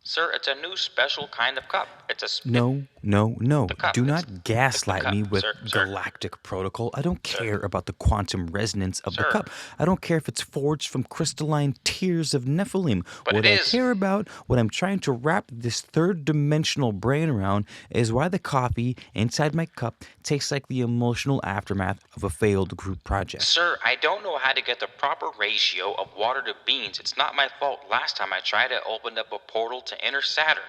Sir, it's a new special kind of cup. No. The cup. Do It's not gaslight cup, me with sir. galactic protocol. I don't care about the quantum resonance of the Sir. cup. I don't care if it's forged from crystalline tears of Nephilim. But What it I is. care about, what I'm trying to wrap this third-dimensional brain around, is why the coffee inside my cup tastes like the emotional aftermath of a failed group project. Sir, I don't know how to get the proper ratio of water to beans. It's not my fault. Last time I tried, I opened up a portal to enter Saturn.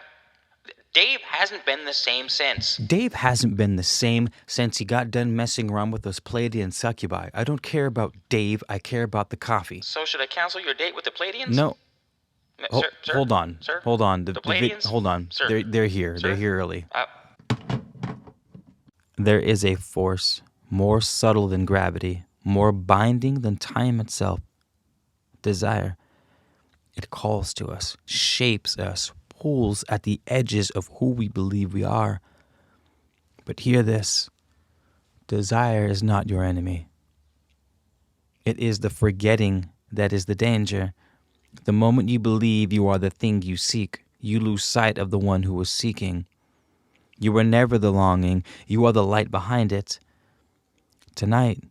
Dave hasn't been the same since. Dave hasn't been the same since he got done messing around with those Pleiadian succubi. I don't care about Dave, I care about the coffee. So should I cancel your date with the Pleiadians? No. Sir, Hold on. Sir? Hold on. The Pleiadians? Hold on. Sir? They're here. Sir? They're here early. Uh, There is a force more subtle than gravity, more binding than time itself. Desire. It calls to us, shapes us, pulls at the edges of who we believe we are. But hear this. Desire is not your enemy. It is the forgetting that is the danger. The moment you believe you are the thing you seek, you lose sight of the one who was seeking. You were never the longing, you are the light behind it. Tonight,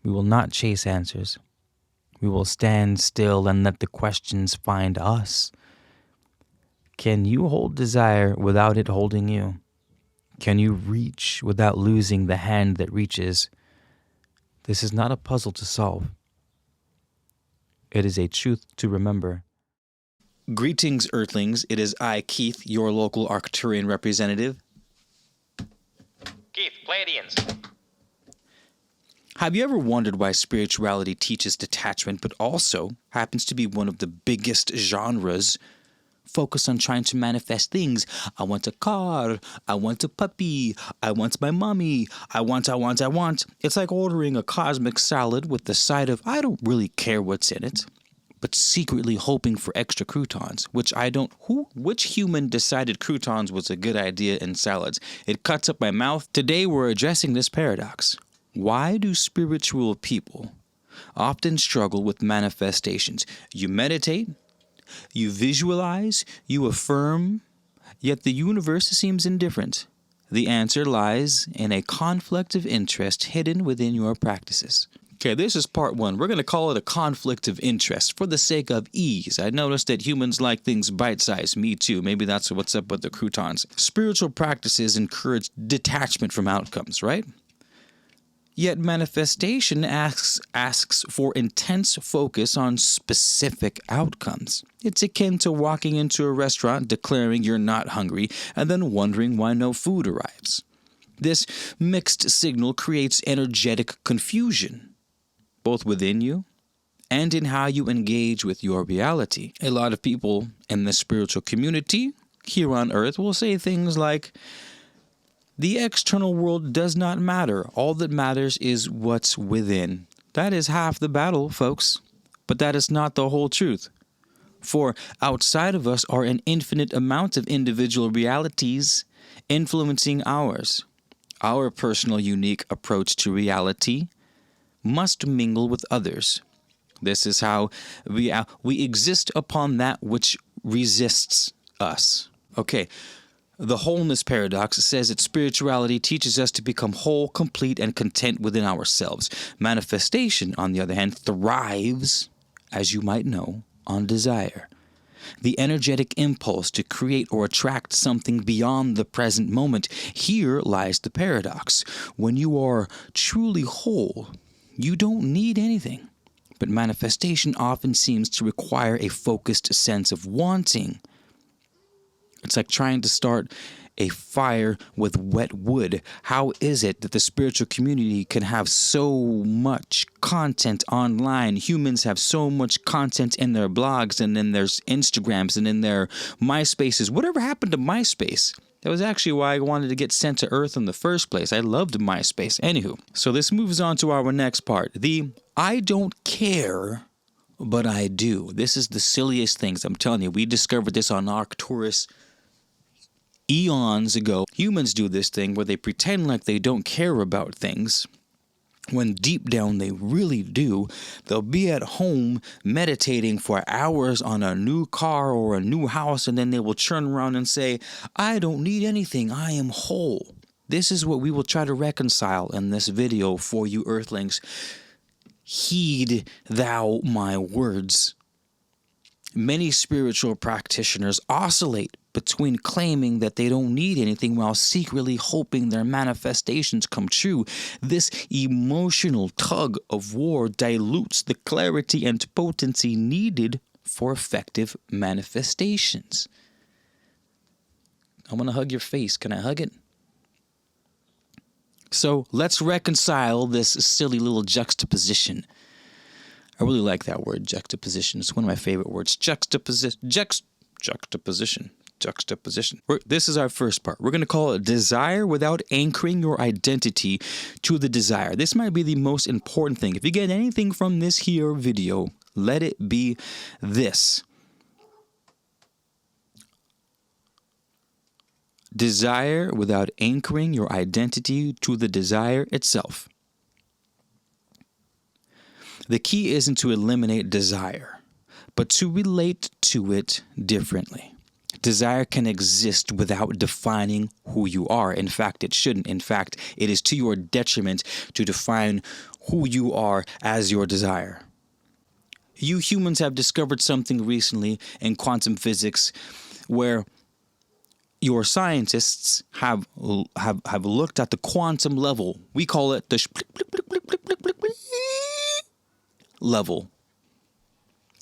we will not chase answers. We will stand still and let the questions find us. Can you hold desire without it holding you? Can you reach without losing the hand that reaches? This is not a puzzle to solve. It is a truth to remember. Greetings, Earthlings. It is I, Keith, your local Arcturian representative. Keith, Pleiadians. Have you ever wondered why spirituality teaches detachment, but also happens to be one of the biggest genres focused on trying to manifest things? I want a car. I want a puppy. I want my mommy. I want. It's like ordering a cosmic salad with the side of, I don't really care what's in it, but secretly hoping for extra croutons, which human decided croutons was a good idea in salads? It cuts up my mouth. Today we're addressing this paradox. Why do spiritual people often struggle with manifestations? You meditate, you visualize, you affirm, yet the universe seems indifferent. The answer lies in a conflict of interest hidden within your practices. Okay, this is part one. We're going to call it a conflict of interest for the sake of ease. I noticed that humans like things bite-sized. Me too. Maybe that's what's up with the croutons. Spiritual practices encourage detachment from outcomes, right? Yet manifestation asks for intense focus on specific outcomes. It's akin to walking into a restaurant, declaring you're not hungry, and then wondering why no food arrives. This mixed signal creates energetic confusion, both within you and in how you engage with your reality. A lot of people in the spiritual community here on Earth will say things like, the external world does not matter. All that matters is what's within. That is half the battle, folks. But that is not the whole truth. For outside of us are an infinite amount of individual realities influencing ours. Our personal unique approach to reality must mingle with others. This is how we exist upon that which resists us. Okay. The wholeness paradox says that spirituality teaches us to become whole, complete, and content within ourselves. Manifestation, on the other hand, thrives, as you might know, on desire. The energetic impulse to create or attract something beyond the present moment. Here lies the paradox. When you are truly whole, you don't need anything. But manifestation often seems to require a focused sense of wanting. It's like trying to start a fire with wet wood. How is it that the spiritual community can have so much content online? Humans have so much content in their blogs and in their Instagrams and in their MySpaces. Whatever happened to MySpace? That was actually why I wanted to get sent to Earth in the first place. I loved MySpace. Anywho, so this moves on to our next part. The I don't care, but I do. This is the silliest things. I'm telling you, we discovered this on Arcturus eons ago. Humans do this thing where they pretend like they don't care about things when deep down they really do. They'll be at home meditating for hours on a new car or a new house, and then they will turn around and say, I don't need anything, I am whole. This is what we will try to reconcile in this video for you earthlings. Heed thou my words. Many spiritual practitioners oscillate between claiming that they don't need anything while secretly hoping their manifestations come true. This emotional tug of war dilutes the clarity and potency needed for effective manifestations. I want to hug your face. Can I hug it? So let's reconcile this silly little juxtaposition. I really like that word, juxtaposition. It's one of my favorite words. Juxtaposition. This is our first part. We're going to call it desire without anchoring your identity to the desire. This might be the most important thing. If you get anything from this here video, let it be this. Desire without anchoring your identity to the desire itself. The key isn't to eliminate desire, but to relate to it differently. Desire can exist without defining who you are. In fact, it shouldn't. In fact, it is to your detriment to define who you are as your desire. You humans have discovered something recently in quantum physics where your scientists have looked at the quantum level. We call it the level.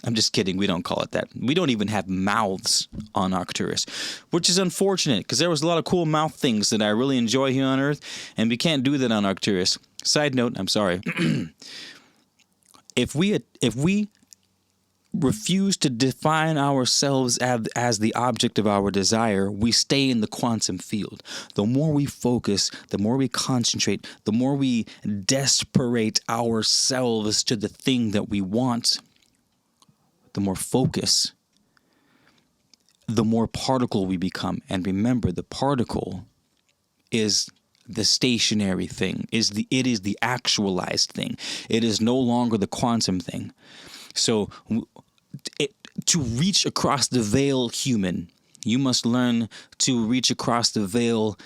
I'm just kidding. We don't call it that. We don't even have mouths on Arcturus, which is unfortunate because there was a lot of cool mouth things that I really enjoy here on Earth, and we can't do that on Arcturus. Side note, I'm sorry. If we refuse to define ourselves as the object of our desire, we stay in the quantum field. The more we focus, the more we concentrate, the more we desperate ourselves to the thing that we want, the more focus, the more particle we become. And remember, the particle is the stationary thing, it is the actualized thing. It is no longer the quantum thing. So to reach across the veil, human, you must learn to reach across the veil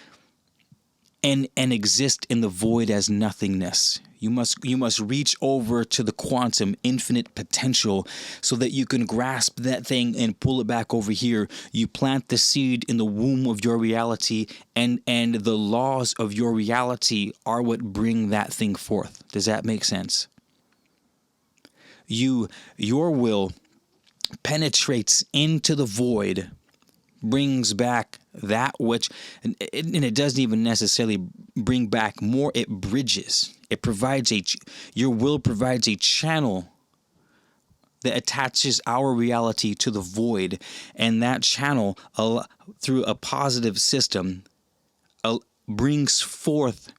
and exist in the void as nothingness. You must reach over to the quantum infinite potential so that you can grasp that thing and pull it back over here. You plant the seed in the womb of your reality, and the laws of your reality are what bring that thing forth. Does that make sense? Your will penetrates into the void, brings back that which, and it doesn't even necessarily bring back more, it bridges. It provides your will provides a channel that attaches our reality to the void, and that channel, through a positive system, brings forth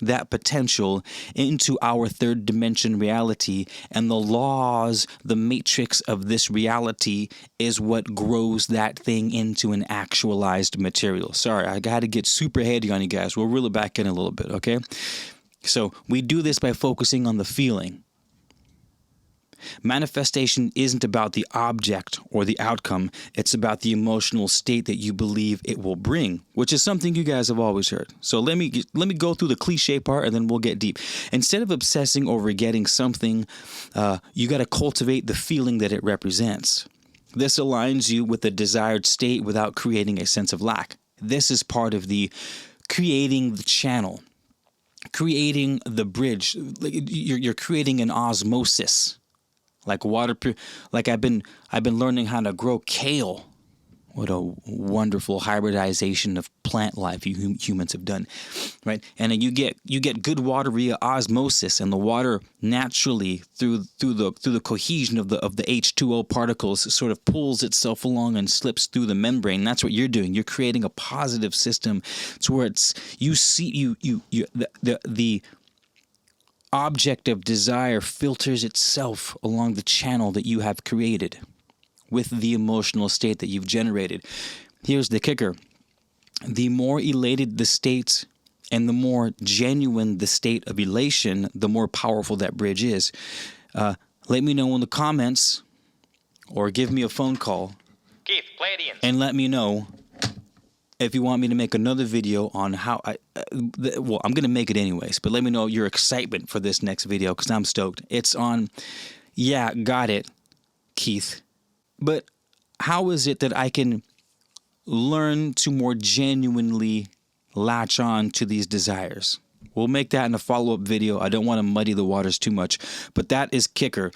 that potential into our third dimension reality, and the laws, the matrix of this reality is what grows that thing into an actualized material. Sorry, I got to get super heady on you guys. We'll reel it back in a little bit, okay? So we do this by focusing on the feeling. Manifestation isn't about the object or the outcome. It's about the emotional state that you believe it will bring, which is something you guys have always heard. So let me go through the cliche part, and then we'll get deep. Instead of obsessing over getting something, you got to cultivate the feeling that it represents. This aligns you with the desired state without creating a sense of lack. This is part of the creating the channel, creating the bridge. You're creating an osmosis. Like water, like I've been learning how to grow kale. What a wonderful hybridization of plant life you humans have done, right? And then you get good water via osmosis, and the water naturally through the cohesion of the H2O particles sort of pulls itself along and slips through the membrane. That's what you're doing. You're creating a positive system to where the object of desire filters itself along the channel that you have created with the emotional state that you've generated. Here's the kicker. The more elated the state And the more genuine the state of elation, the more powerful that bridge is. Let me know in the comments or give me a phone call. Keith, Pleiadians. And let me know if you want me to make another video on how I'm going to make it anyways, but let me know your excitement for this next video because I'm stoked. It's on, yeah, got it, Keith. But how is it that I can learn to more genuinely latch on to these desires? We'll make that in a follow-up video. I don't want to muddy the waters too much, but that is kicker.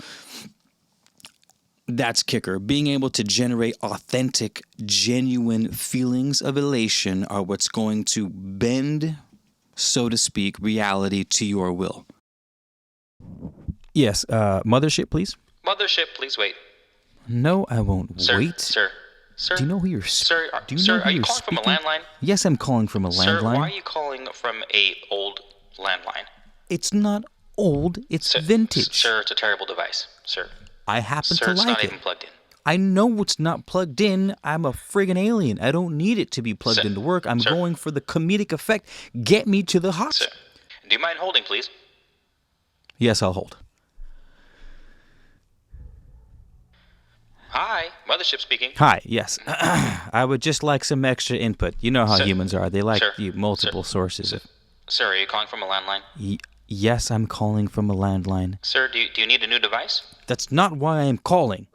That's kicker. Being able to generate authentic, genuine feelings of elation are what's going to bend, so to speak, reality to your will. Yes, mothership, please. Mothership, please wait. No, I won't wait. Sir. Do you know who you're Sir, do you know who are you you're calling speaking? from a landline? Yes, I'm calling from a Sir, landline. why are you calling from a old landline? It's not old, it's vintage. Sir, it's a terrible device. Sir. I happen Sir, to it's like not it. even plugged in. I know it's not plugged in. I'm a friggin' alien. I don't need it to be plugged into work. I'm going for the comedic effect. Get me to the hot. Sir, do you mind holding, please? Yes, I'll hold. Hi, Mothership speaking. Hi, yes. I would just like some extra input. You know how humans are. They like multiple sources. Sir, are you calling from a landline? Yes, I'm calling from a landline. Sir, do you need a new device? That's not why I'm calling.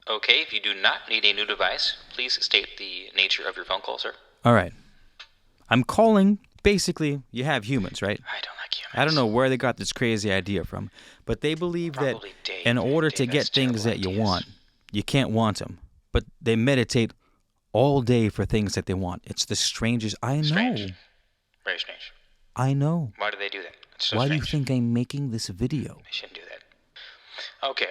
Okay, if you do not need a new device, please state the nature of your phone call, sir. All right. I'm calling, basically, you have humans, right? I don't like humans. I don't know where they got this crazy idea from, but they believe that in order to get things that you want, you can't want them. But they meditate all day for things that they want. It's the strangest. I know. Strange. Very strange. I know. Why do they do that? It's so Why strange. do you think I'm making this video? They shouldn't do that. Okay.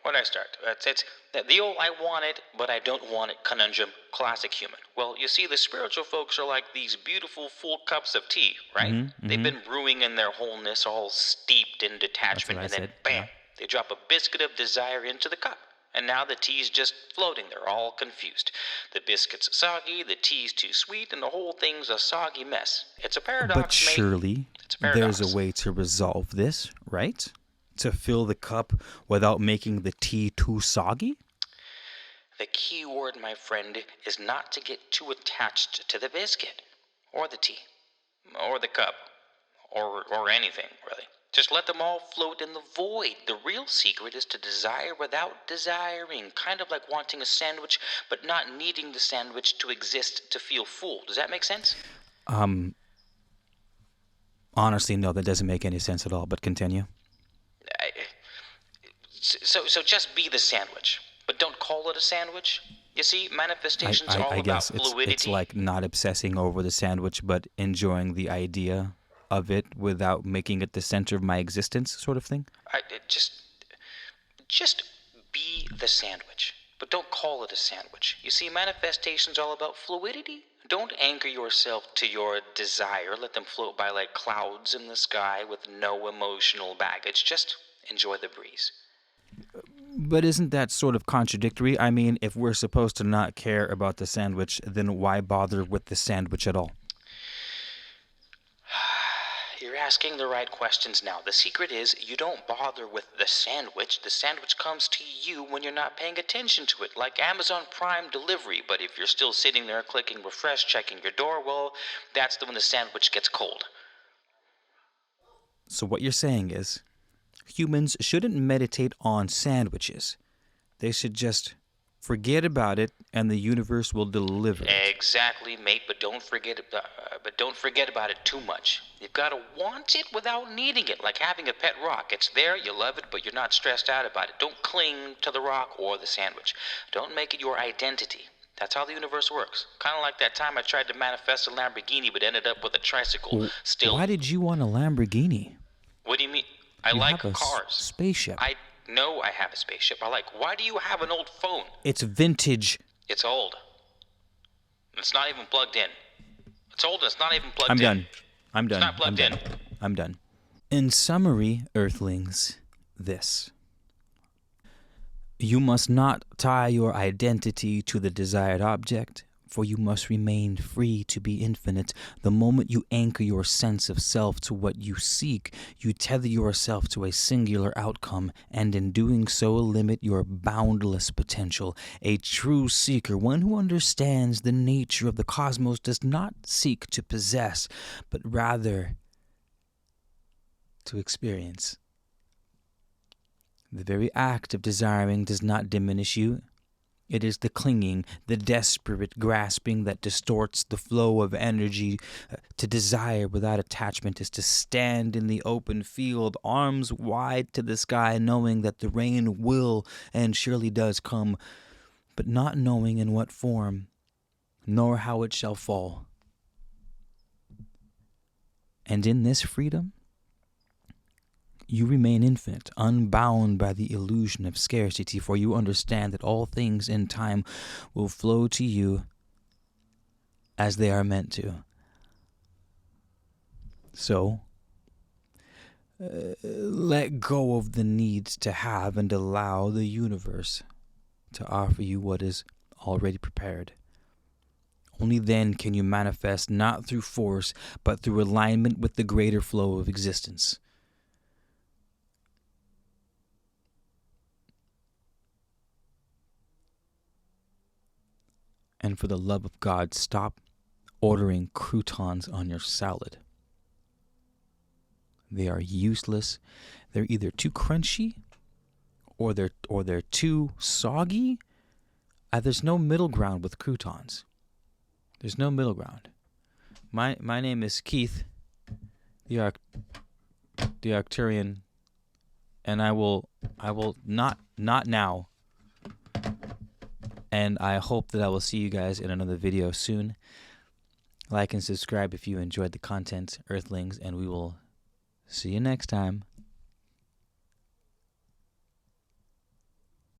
Where do I start? It's the old I want it, but I don't want it conundrum, classic human. Well, you see, the spiritual folks are like these beautiful full cups of tea, right? They've been brewing in their wholeness, all steeped in detachment, and then bam, they drop a biscuit of desire into the cup. And now the tea's just floating. They're all confused. The biscuit's soggy, the tea's too sweet, and the whole thing's a soggy mess. It's a paradox, But surely there's a way to resolve this, right? To fill the cup without making the tea too soggy? The key word, my friend, is not to get too attached to the biscuit, or the tea, or the cup, or anything, really. Just let them all float in the void. The real secret is to desire without desiring, kind of like wanting a sandwich, but not needing the sandwich to exist to feel full. Does that make sense? Honestly, no, that doesn't make any sense at all, but continue. So just be the sandwich, but don't call it a sandwich. You see, manifestation's all I guess about fluidity. it's like not obsessing over the sandwich, but enjoying the idea of it without making it the center of my existence, sort of thing. Just be the sandwich, but don't call it a sandwich. You see, manifestation's all about fluidity. Don't anchor yourself to your desire. Let them float by like clouds in the sky with no emotional baggage. Just enjoy the breeze. But isn't that sort of contradictory? I mean, if we're supposed to not care about the sandwich, then why bother with the sandwich at all? You're asking the right questions now. The secret is you don't bother with the sandwich. The sandwich comes to you when you're not paying attention to it, like Amazon Prime delivery. But if you're still sitting there clicking refresh, checking your door, well, that's when the sandwich gets cold. So what you're saying is humans shouldn't meditate on sandwiches. They should just forget about it, and the universe will deliver it. Exactly, mate. But don't forget about it too much. You've got to want it without needing it, like having a pet rock. It's there, you love it, but you're not stressed out about it. Don't cling to the rock or the sandwich. Don't make it your identity. That's how the universe works. Kind of like that time I tried to manifest a Lamborghini, but ended up with a tricycle. Why did you want a Lamborghini? What do you mean? I like cars. Spaceship. I know I have a spaceship. Why do you have an old phone? It's vintage. It's old. It's not even plugged in. It's old and it's not even plugged in. I'm done. It's not plugged in. I'm done. In summary, Earthlings, this. You must not tie your identity to the desired object, For you must remain free to be infinite. The moment you anchor your sense of self to what you seek, you tether yourself to a singular outcome, and in doing so limit your boundless potential. A true seeker, one who understands the nature of the cosmos, does not seek to possess, but rather to experience. The very act of desiring does not diminish you. It is the clinging, the desperate grasping that distorts the flow of energy. To desire without attachment is to stand in the open field, arms wide to the sky, knowing that the rain will and surely does come, but not knowing in what form, nor how it shall fall. And in this freedom, you remain infinite, unbound by the illusion of scarcity, for you understand that all things in time will flow to you as they are meant to. So, let go of the need to have and allow the universe to offer you what is already prepared. Only then can you manifest not through force, but through alignment with the greater flow of existence. And for the love of God, stop ordering croutons on your salad. They are useless. They're either too crunchy or they're too soggy. There's no middle ground with croutons. There's no middle ground. My name is Keith, the Arcturian, and I will not now. And I hope that I will see you guys in another video soon. Like and subscribe if you enjoyed the content, Earthlings, and we will see you next time.